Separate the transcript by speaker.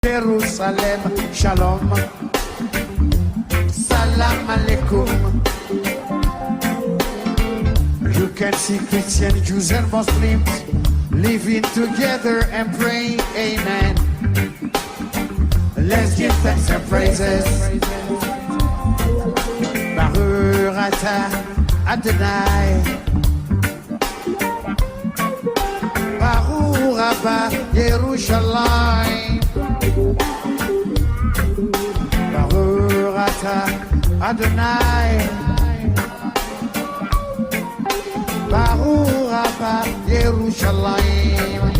Speaker 1: Jerusalem, Shalom, Salam Alaikum. You can see Christian, Jews and Muslims living together and praying Amen. Let's give thanks and praises. Baruch atah Adonai. Baruch Abba Yerushalayim. Baruch atah Adonai. Baruch Abba Yerushalayim.